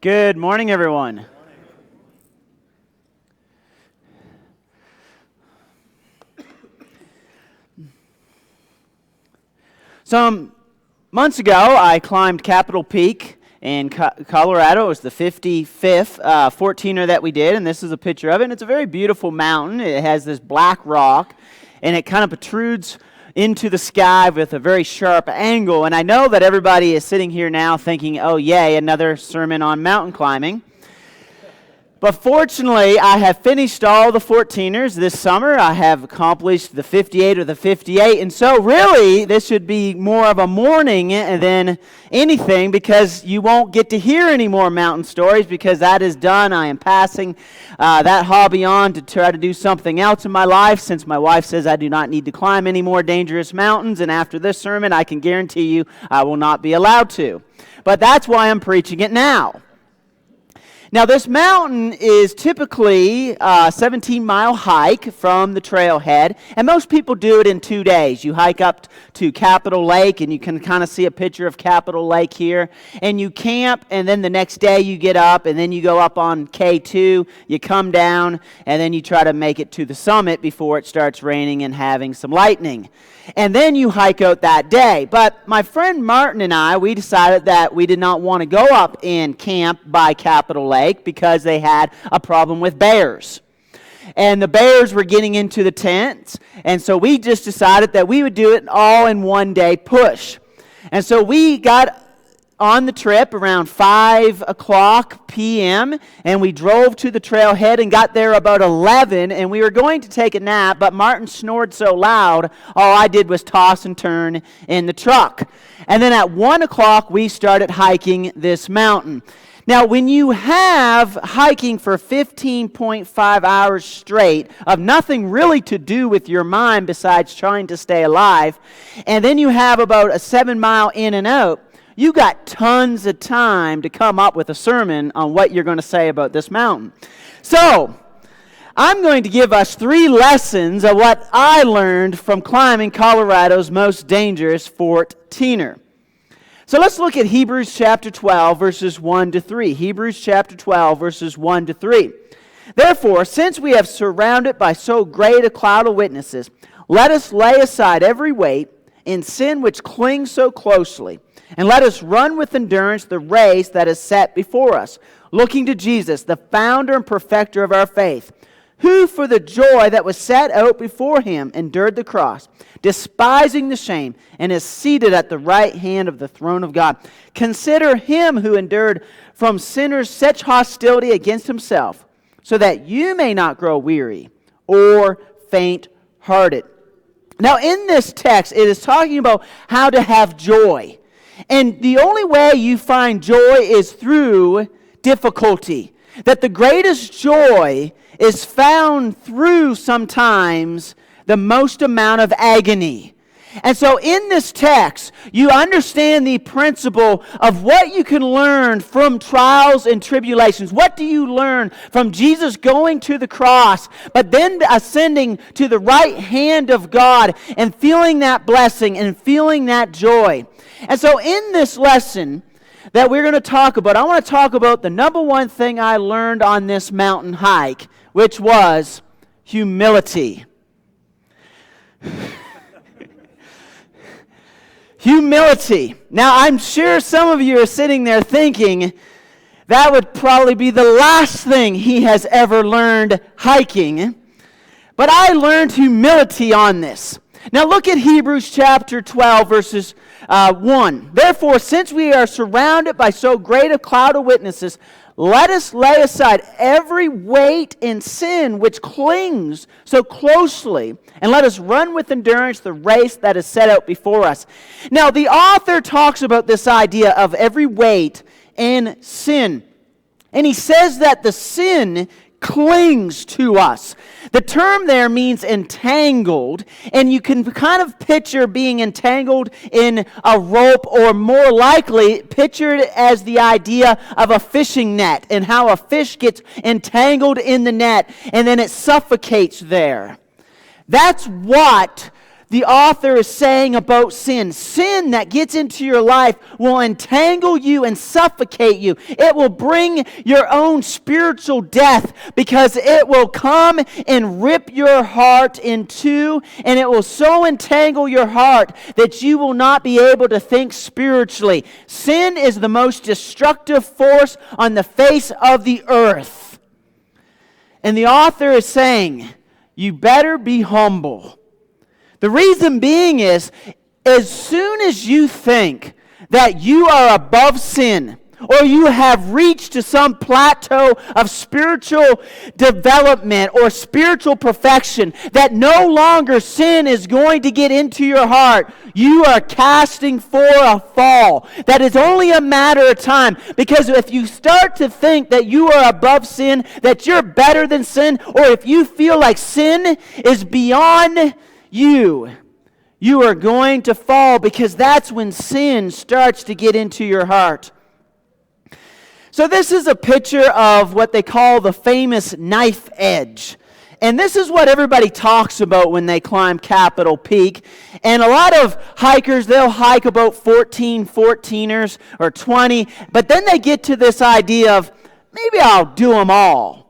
Good morning, everyone. Some months ago, I climbed Capitol Peak in Colorado. It was the 55th 14er that we did, and this is a picture of it. And it's a very beautiful mountain. It has this black rock, and it kind of protrudes into the sky with a very sharp angle. And I know that everybody is sitting here now thinking, oh, yay, another sermon on mountain climbing. But fortunately, I have finished all the 14ers this summer. I have accomplished the 58 or the 58. And so really, this should be more of a morning than anything, because you won't get to hear any more mountain stories, because that is done. I am passing that hobby on to try to do something else in my life, since my wife says I do not need to climb any more dangerous mountains. And after this sermon, I can guarantee you I will not be allowed to. But that's why I'm preaching it now. Now, this mountain is typically a 17-mile hike from the trailhead, and most people do it in 2 days. You hike up to Capitol Lake, and you can kind of see a picture of Capitol Lake here, and you camp, and then the next day you get up, and then you go up on K2, you come down, and then you try to make it to the summit before it starts raining and having some lightning. And then you hike out that day. But my friend Martin and I, we decided that we did not want to go up and camp by Capitol Lake because they had a problem with bears. And the bears were getting into the tents. And so we just decided that we would do it all in one day push. And so we got on the trip around 5 o'clock p.m., and we drove to the trailhead and got there about 11, and we were going to take a nap, but Martin snored so loud, all I did was toss and turn in the truck. And then at 1 o'clock, we started hiking this mountain. Now, when you have hiking for 15.5 hours straight of nothing really to do with your mind besides trying to stay alive, and then you have about a 7-mile in and out, you got tons of time to come up with a sermon on what you're going to say about this mountain. So, I'm going to give us 3 lessons of what I learned from climbing Colorado's most dangerous 14er. So let's look at Hebrews chapter 12, verses 1 to 3. Hebrews chapter 12, verses 1 to 3. Therefore, since we have surrounded by so great a cloud of witnesses, let us lay aside every weight and sin which clings so closely, and let us run with endurance the race that is set before us, looking to Jesus, the founder and perfecter of our faith, who for the joy that was set out before him endured the cross, despising the shame, and is seated at the right hand of the throne of God. Consider him who endured from sinners such hostility against himself, so that you may not grow weary or faint-hearted. Now, in this text, it is talking about how to have joy. And the only way you find joy is through difficulty. That the greatest joy is found through sometimes the most amount of agony. And so in this text, you understand the principle of what you can learn from trials and tribulations. What do you learn from Jesus going to the cross, but then ascending to the right hand of God and feeling that blessing and feeling that joy? And so in this lesson that we're going to talk about, I want to talk about the number one thing I learned on this mountain hike, which was humility. Humility. Now, I'm sure some of you are sitting there thinking that would probably be the last thing he has ever learned hiking. But I learned humility on this. Now, look at Hebrews chapter 12, verses 1. Therefore, since we are surrounded by so great a cloud of witnesses, let us lay aside every weight and sin which clings so closely, and let us run with endurance the race that is set out before us. Now, the author talks about this idea of every weight and sin. And he says that the sin clings to us. The term there means entangled, and you can kind of picture being entangled in a rope, or more likely picture it as the idea of a fishing net and how a fish gets entangled in the net and then it suffocates there. That's what the author is saying about sin. Sin that gets into your life will entangle you and suffocate you. It will bring your own spiritual death because it will come and rip your heart in two, and it will so entangle your heart that you will not be able to think spiritually. Sin is the most destructive force on the face of the earth. And the author is saying, you better be humble. The reason being is, as soon as you think that you are above sin, or you have reached to some plateau of spiritual development or spiritual perfection, that no longer sin is going to get into your heart, you are casting for a fall. That is only a matter of time. Because if you start to think that you are above sin, that you're better than sin, or if you feel like sin is beyond you are going to fall, because that's when sin starts to get into your heart. So this is a picture of what they call the famous knife edge. And this is what everybody talks about when they climb Capitol Peak. And a lot of hikers, they'll hike about 14ers or 20, but then they get to this idea of, maybe I'll do them all.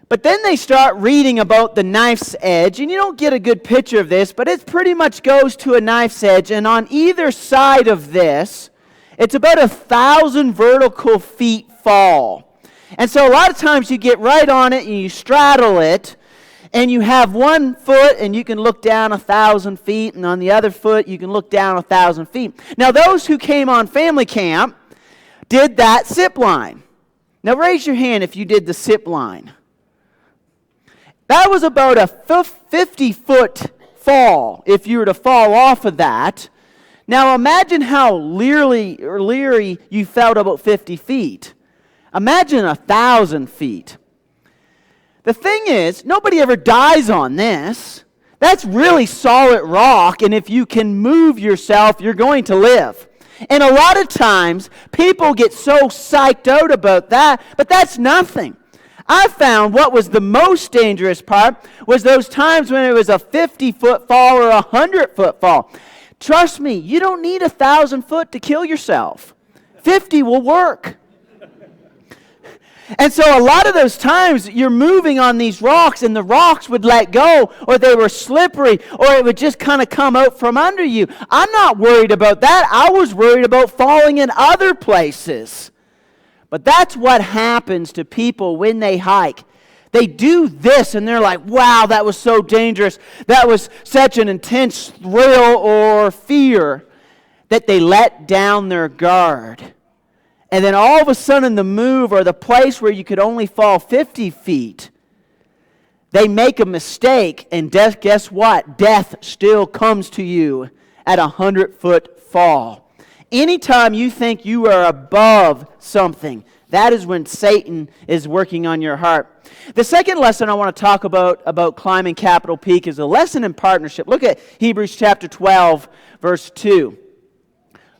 But then they start reading about the knife's edge, and you don't get a good picture of this, but it pretty much goes to a knife's edge, and on either side of this, it's about 1,000 vertical feet fall. And so a lot of times you get right on it and you straddle it, and you have one foot and you can look down 1,000 feet, and on the other foot you can look down 1,000 feet. Now those who came on family camp did that zip line. Now raise your hand if you did the zip line. That was about a 50-foot fall if you were to fall off of that. Now imagine how leery you felt about 50 feet. Imagine 1,000 feet. The thing is, nobody ever dies on this. That's really solid rock, and if you can move yourself, you're going to live. And a lot of times, people get so psyched out about that, but that's nothing. I found what was the most dangerous part was those times when it was a 50-foot fall or a 100-foot fall. Trust me, you don't need 1,000 foot to kill yourself. 50 will work. And so a lot of those times you're moving on these rocks and the rocks would let go, or they were slippery, or it would just kind of come out from under you. I'm not worried about that. I was worried about falling in other places. But that's what happens to people when they hike. They do this and they're like, wow, that was so dangerous. That was such an intense thrill or fear that they let down their guard. And then all of a sudden the move or the place where you could only fall 50 feet, they make a mistake, and guess what? Death still comes to you at a 100-foot fall. Anytime you think you are above something, that is when Satan is working on your heart. The second lesson I want to talk about climbing Capitol Peak is a lesson in partnership. Look at Hebrews chapter 12, verse 2.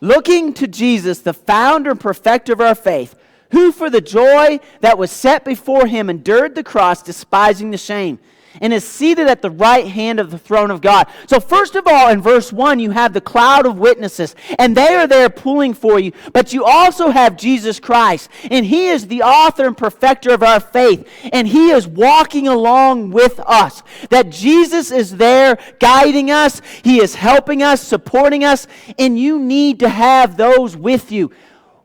Looking to Jesus, the founder and perfecter of our faith, who for the joy that was set before him endured the cross, despising the shame, and is seated at the right hand of the throne of God. So first of all, in verse 1, you have the cloud of witnesses, and they are there pulling for you. But you also have Jesus Christ, and he is the author and perfecter of our faith, and he is walking along with us. That Jesus is there guiding us, he is helping us, supporting us, and you need to have those with you.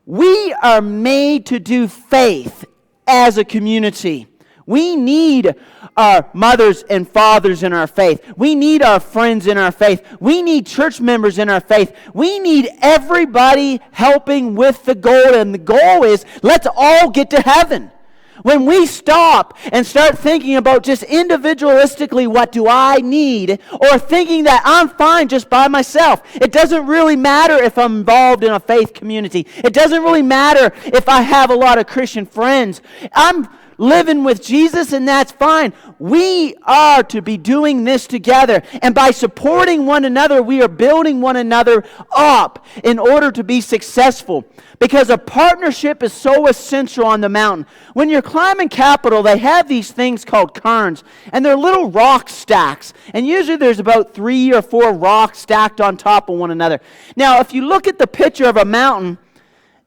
We are made to do faith as a community. We need our mothers and fathers in our faith. We need our friends in our faith. We need church members in our faith. We need everybody helping with the goal. And the goal is, let's all get to heaven. When we stop and start thinking about just individualistically, what do I need? Or thinking that I'm fine just by myself. It doesn't really matter if I'm involved in a faith community. It doesn't really matter if I have a lot of Christian friends. I'm living with Jesus, and that's fine. We are to be doing this together. And by supporting one another, we are building one another up in order to be successful. Because a partnership is so essential on the mountain. When you're climbing Capitol, they have these things called cairns, and they're little rock stacks. And usually there's about 3 or 4 rocks stacked on top of one another. Now, if you look at the picture of a mountain,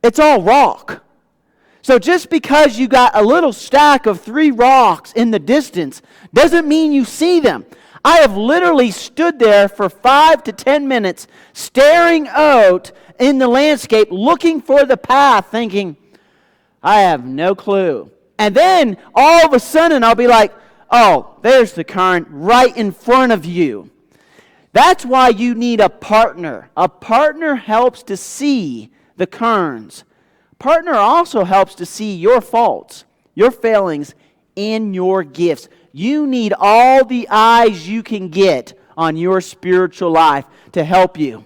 it's all rock. So just because you got a little stack of 3 rocks in the distance doesn't mean you see them. I have literally stood there for 5 to 10 minutes staring out in the landscape, looking for the path, thinking, I have no clue. And then all of a sudden I'll be like, oh, there's the cairn right in front of you. That's why you need a partner. A partner helps to see the cairns. Partner also helps to see your faults, your failings, and your gifts. You need all the eyes you can get on your spiritual life to help you.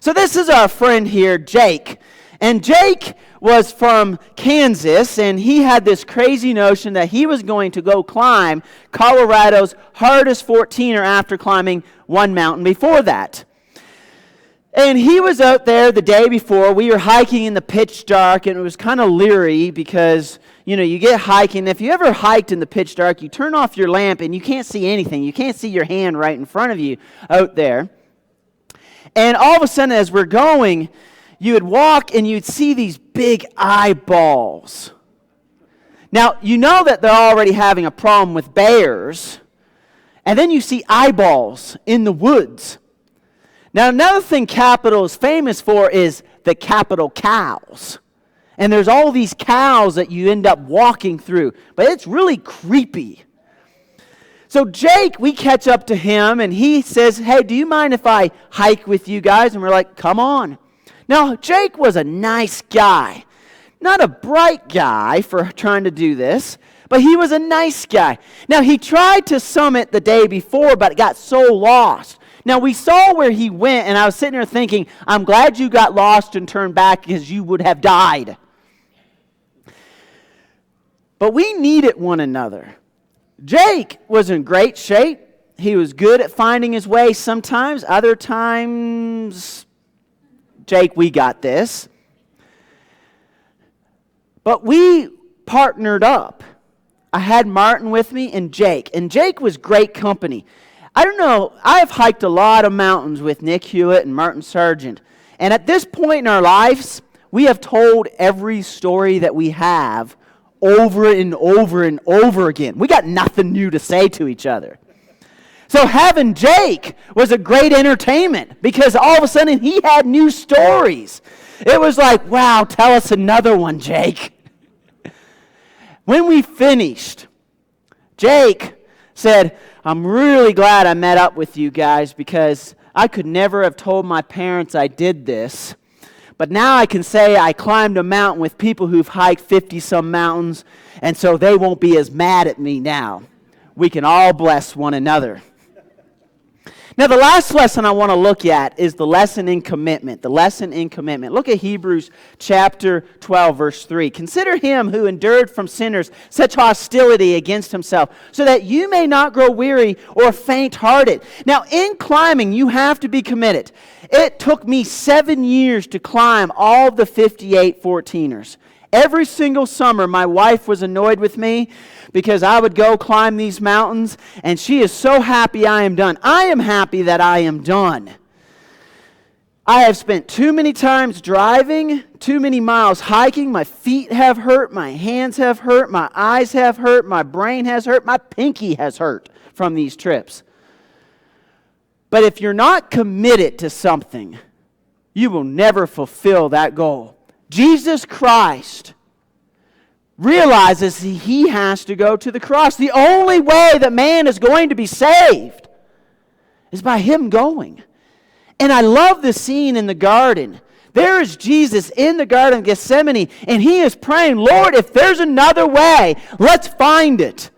So this is our friend here, Jake. And Jake was from Kansas, and he had this crazy notion that he was going to go climb Colorado's hardest 14er after climbing one mountain before that. And he was out there the day before. We were hiking in the pitch dark, and it was kind of leery because, you get hiking. If you ever hiked in the pitch dark, you turn off your lamp and you can't see anything. You can't see your hand right in front of you out there. And all of a sudden, as we're going, you would walk and you'd see these big eyeballs. Now, you know that they're already having a problem with bears. And then you see eyeballs in the woods. Now, another thing Capitol is famous for is the Capitol cows. And there's all these cows that you end up walking through. But it's really creepy. So Jake, we catch up to him, and he says, hey, do you mind if I hike with you guys? And we're like, come on. Now, Jake was a nice guy. Not a bright guy for trying to do this, but he was a nice guy. Now, he tried to summit the day before, but got so lost. Now, we saw where he went, and I was sitting there thinking, I'm glad you got lost and turned back because you would have died. But we needed one another. Jake was in great shape. He was good at finding his way sometimes. Other times, Jake, we got this. But we partnered up. I had Martin with me and Jake was great company. I don't know, I've hiked a lot of mountains with Nick Hewitt and Martin Sargent. And at this point in our lives, we have told every story that we have over and over and over again. We got nothing new to say to each other. So having Jake was a great entertainment because all of a sudden he had new stories. It was like, wow, tell us another one, Jake. When we finished, Jake said, I'm really glad I met up with you guys because I could never have told my parents I did this. But now I can say I climbed a mountain with people who've hiked 50-some mountains, and so they won't be as mad at me now. We can all bless one another. Now, the last lesson I want to look at is the lesson in commitment. The lesson in commitment. Look at Hebrews chapter 12, verse 3. Consider him who endured from sinners such hostility against himself, so that you may not grow weary or faint-hearted. Now, in climbing, you have to be committed. It took me 7 years to climb all of the 58 14ers. Every single summer, my wife was annoyed with me because I would go climb these mountains, and she is so happy I am done. I am happy that I am done. I have spent too many times driving, too many miles hiking. My feet have hurt, my hands have hurt, my eyes have hurt, my brain has hurt, my pinky has hurt from these trips. But if you're not committed to something, you will never fulfill that goal. Jesus Christ realizes he has to go to the cross. The only way that man is going to be saved is by him going. And I love the scene in the garden. There is Jesus in the Garden of Gethsemane, and he is praying, Lord, if there's another way, let's find it.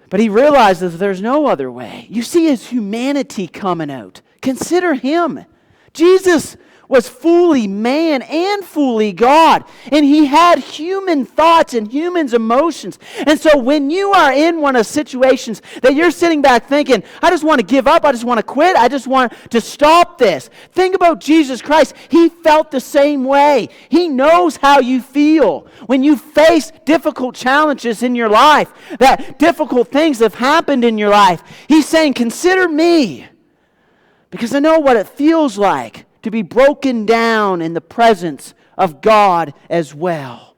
But he realizes there's no other way. You see his humanity coming out. Consider him. Jesus was fully man and fully God. And he had human thoughts and human emotions. And so when you are in one of situations that you're sitting back thinking, I just want to give up, I just want to quit, I just want to stop this. Think about Jesus Christ. He felt the same way. He knows how you feel when you face difficult challenges in your life, that difficult things have happened in your life. He's saying, consider me, because I know what it feels like to be broken down in the presence of God as well.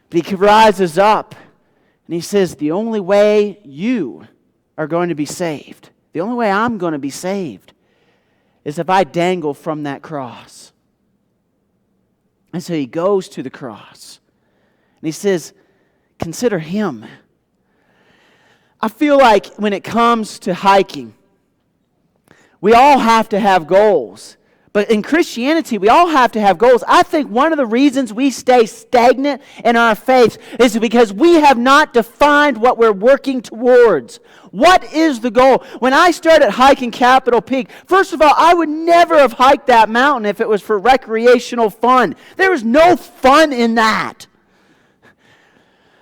But he rises up and he says, the only way you are going to be saved, the only way I'm going to be saved, is if I dangle from that cross. And so he goes to the cross and he says, consider him. I feel like when it comes to hiking, we all have to have goals. But in Christianity, we all have to have goals. I think one of the reasons we stay stagnant in our faith is because we have not defined what we're working towards. What is the goal? When I started hiking Capitol Peak, first of all, I would never have hiked that mountain if it was for recreational fun. There was no fun in that.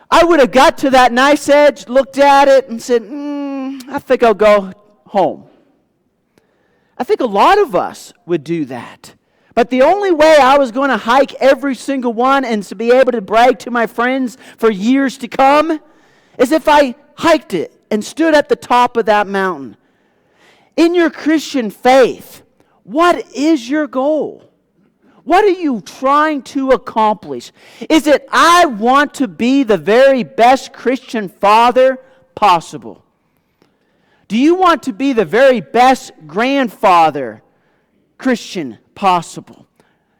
I would have got to that nice edge, looked at it, and said, I think I'll go home. I think a lot of us would do that. But the only way I was going to hike every single one and to be able to brag to my friends for years to come is if I hiked it and stood at the top of that mountain. In your Christian faith, what is your goal? What are you trying to accomplish? Is it, I want to be the very best Christian father possible? Do you want to be the very best grandfather Christian possible?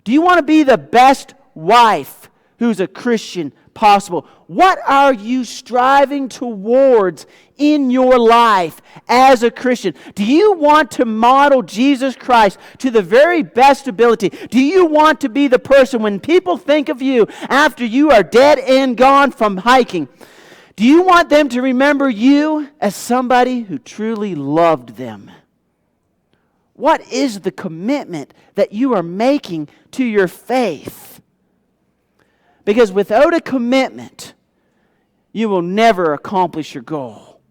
Do you want to be the best wife who's a Christian possible? What are you striving towards in your life as a Christian? Do you want to model Jesus Christ to the very best ability? Do you want to be the person when people think of you after you are dead and gone from hiking? Do you want them to remember you as somebody who truly loved them? What is the commitment that you are making to your faith? Because without a commitment, you will never accomplish your goal.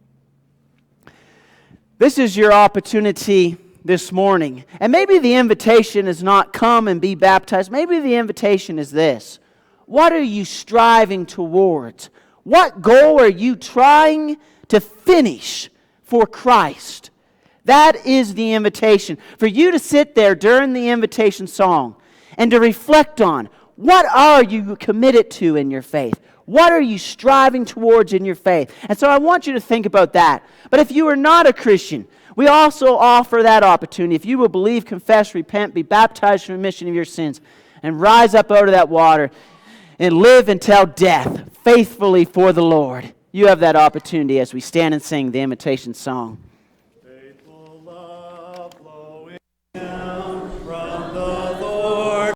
This is your opportunity this morning. And maybe the invitation is not come and be baptized. Maybe the invitation is this. What are you striving towards? What goal are you trying to finish for Christ? That is the invitation. For you to sit there during the invitation song and to reflect on, what are you committed to in your faith? What are you striving towards in your faith? And so I want you to think about that. But if you are not a Christian, we also offer that opportunity. If you will believe, confess, repent, be baptized for remission of your sins, and rise up out of that water and live until death faithfully for the Lord. You have that opportunity as we stand and sing the invitation song.